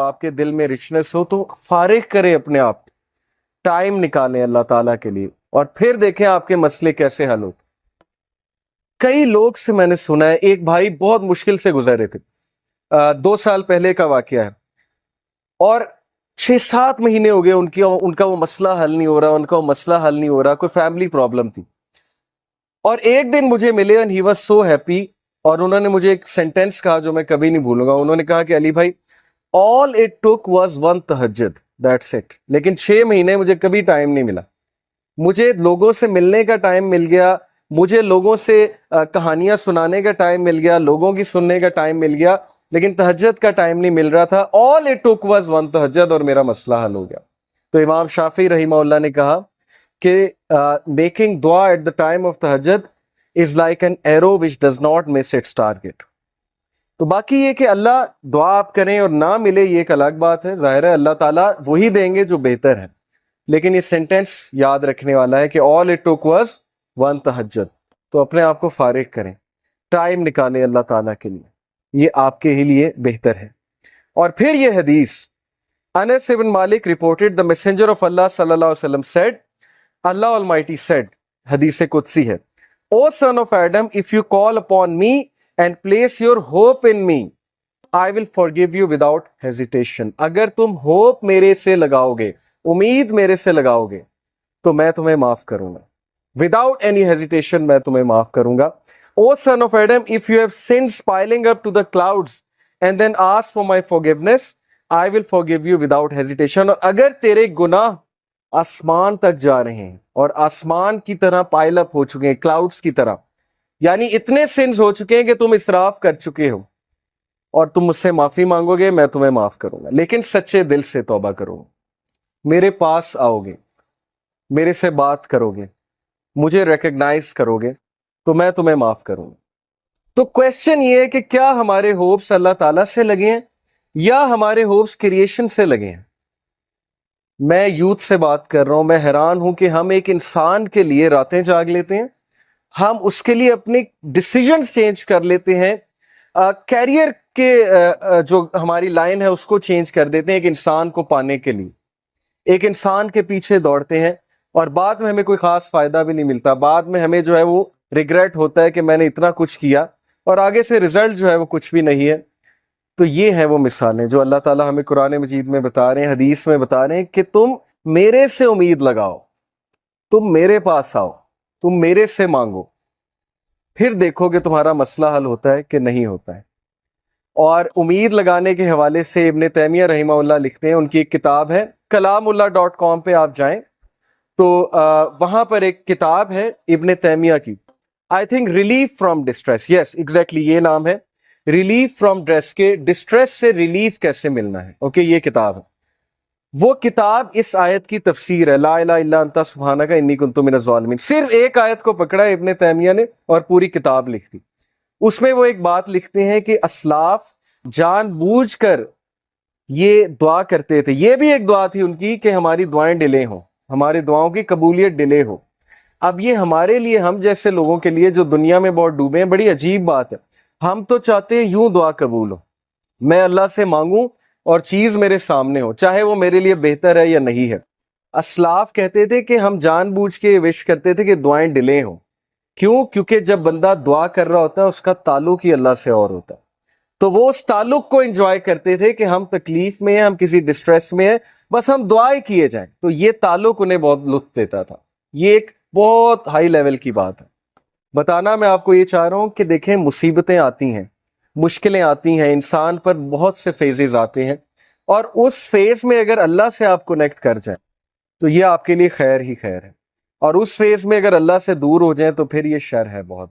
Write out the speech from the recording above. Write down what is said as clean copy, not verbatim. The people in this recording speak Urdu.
آپ کے دل میں رچنس ہو تو فارغ کریں اپنے آپ، ٹائم نکالیں اللہ تعالیٰ کے لیے، اور پھر دیکھیں آپ کے مسئلے کیسے حل ہوتے۔ کئی لوگ سے میں نے سنا ہے، ایک بھائی بہت مشکل سے گزرے تھے، 2 سال پہلے کا واقعہ ہے، اور 6-7 مہینے ہو گئے ان کا وہ مسئلہ حل نہیں ہو رہا، ان کا وہ مسئلہ حل نہیں ہو رہا، کوئی فیملی پرابلم تھی۔ اور ایک دن مجھے ملے and he was so happy، اور انہوں نے مجھے ایک سینٹینس کہا جو میں کبھی نہیں بھولوں گا۔ انہوں نے کہا کہ علی بھائی all it took was one تہجد، that's it۔ لیکن 6 مہینے مجھے کبھی ٹائم نہیں ملا، مجھے لوگوں سے ملنے کا ٹائم مل گیا، مجھے لوگوں سے کہانیاں سنانے کا ٹائم مل گیا، لوگوں کی سننے کا ٹائم مل گیا، لیکن تہجد کا ٹائم نہیں مل رہا تھا۔ all it took was one تہجد، اور میرا مسئلہ حل ہو گیا۔ تو امام شافعی رحمہ اللہ نے کہا کہ میکنگ دعا ایٹ دا ٹائم آف تہجد is like an arrow which does not miss its target. تو باقی یہ کہ اللہ دعا آپ کریں اور نہ ملے یہ ایک الگ بات ہے، ظاہر ہے اللہ تعالیٰ وہی دیں گے جو بہتر ہے، لیکن یہ سینٹینس یاد رکھنے والا ہے کہ all it took was one تہجد۔ تو اپنے آپ کو فارغ کریں، ٹائم نکالیں اللہ تعالیٰ کے لیے، یہ آپ کے ہی لیے بہتر ہے۔ اور پھر یہ حدیث، انس بن مالک reported the messenger of Allah صلی اللہ علیہ وسلم said، Allah Almighty said، حدیث قدسی ہے، O son of Adam, if you call upon me and place your hope in me, I will forgive you without hesitation۔ اگر تم ہوپ میرے سے لگاؤ گے، امید میرے سے لگاؤ گے، تو میں تمہیں معاف کروں گا، without any hesitation میں تمہیں معاف کروں گا۔ O son of Adam, if you have sins piling up to the clouds and then ask for my forgiveness, I will forgive you without hesitation۔ اور اگر تیرے گناہ آسمان تک جا رہے ہیں اور آسمان کی طرح پائل اپ ہو چکے ہیں، کلاؤڈز کی طرح، یعنی اتنے سنز ہو چکے ہیں کہ تم اسراف کر چکے ہو، اور تم مجھ سے معافی مانگو گے، میں تمہیں معاف کروں گا، لیکن سچے دل سے توبہ کرو گے، میرے پاس آؤ گے، میرے سے بات کرو گے، مجھے ریکگنائز کرو گے، تو میں تمہیں معاف کروں گا۔ تو کویسچن یہ ہے کہ کیا ہمارے ہوپس اللہ تعالیٰ سے لگے ہیں یا ہمارے ہوپس کریشن سے لگے ہیں؟ میں یوتھ سے بات کر رہا ہوں، میں حیران ہوں کہ ہم ایک انسان کے لیے راتیں جاگ لیتے ہیں، ہم اس کے لیے اپنے ڈیسیجنز چینج کر لیتے ہیں، کیریئر کے جو ہماری لائن ہے اس کو چینج کر دیتے ہیں ایک انسان کو پانے کے لیے، ایک انسان کے پیچھے دوڑتے ہیں، اور بعد میں ہمیں کوئی خاص فائدہ بھی نہیں ملتا، بعد میں ہمیں جو ہے وہ ریگریٹ ہوتا ہے کہ میں نے اتنا کچھ کیا اور آگے سے رزلٹ جو ہے وہ کچھ بھی نہیں ہے۔ تو یہ ہیں وہ مثالیں جو اللہ تعالیٰ ہمیں قرآن مجید میں بتا رہے ہیں، حدیث میں بتا رہے ہیں کہ تم میرے سے امید لگاؤ، تم میرے پاس آؤ، تم میرے سے مانگو، پھر دیکھو کہ تمہارا مسئلہ حل ہوتا ہے کہ نہیں ہوتا ہے۔ اور امید لگانے کے حوالے سے ابن تیمیہ رحمہ اللہ لکھتے ہیں، ان کی ایک کتاب ہے kalamullah.com پہ آپ جائیں تو وہاں پر ایک کتاب ہے ابن تیمیہ کی، I think relief from distress, yes exactly یہ نام ہے، ریلیف فرام ڈسٹریس، کے ڈسٹریس سے ریلیف کیسے ملنا ہے، اوکے یہ کتاب ہے۔ وہ کتاب اس آیت کی تفسیر ہے، لا الہ الا انت سبحانک انی کنت من الظالمین، صرف ایک آیت کو پکڑا ہے ابن تیمیہ نے اور پوری کتاب لکھ دی۔ اس میں وہ ایک بات لکھتے ہیں کہ اسلاف جان بوجھ کر یہ دعا کرتے تھے، یہ بھی ایک دعا تھی ان کی کہ ہماری دعائیں ڈیلے ہوں، ہماری دعاؤں کی قبولیت ڈیلے ہو۔ اب یہ ہمارے لیے، ہم جیسے لوگوں کے لیے جو دنیا میں بہت ڈوبے ہیں، بڑی عجیب بات ہے، ہم تو چاہتے ہیں یوں دعا قبول ہو، میں اللہ سے مانگوں اور چیز میرے سامنے ہو، چاہے وہ میرے لیے بہتر ہے یا نہیں ہے۔ اسلاف کہتے تھے کہ ہم جان بوجھ کے وش کرتے تھے کہ دعائیں ڈیلے ہوں، کیوں؟ کیونکہ جب بندہ دعا کر رہا ہوتا ہے اس کا تعلق ہی اللہ سے اور ہوتا ہے، تو وہ اس تعلق کو انجوائے کرتے تھے کہ ہم تکلیف میں ہیں، ہم کسی ڈسٹریس میں ہیں، بس ہم دعائیں کیے جائیں، تو یہ تعلق انہیں بہت لطف دیتا تھا۔ یہ ایک بہت ہائی لیول کی بات ہے۔ بتانا میں آپ کو یہ چاہ رہا ہوں کہ دیکھیں مصیبتیں آتی ہیں، مشکلیں آتی ہیں، انسان پر بہت سے فیزز آتے ہیں، اور اس فیز میں اگر اللہ سے آپ کنیکٹ کر جائیں تو یہ آپ کے لیے خیر ہی خیر ہے، اور اس فیز میں اگر اللہ سے دور ہو جائیں تو پھر یہ شر ہے بہت۔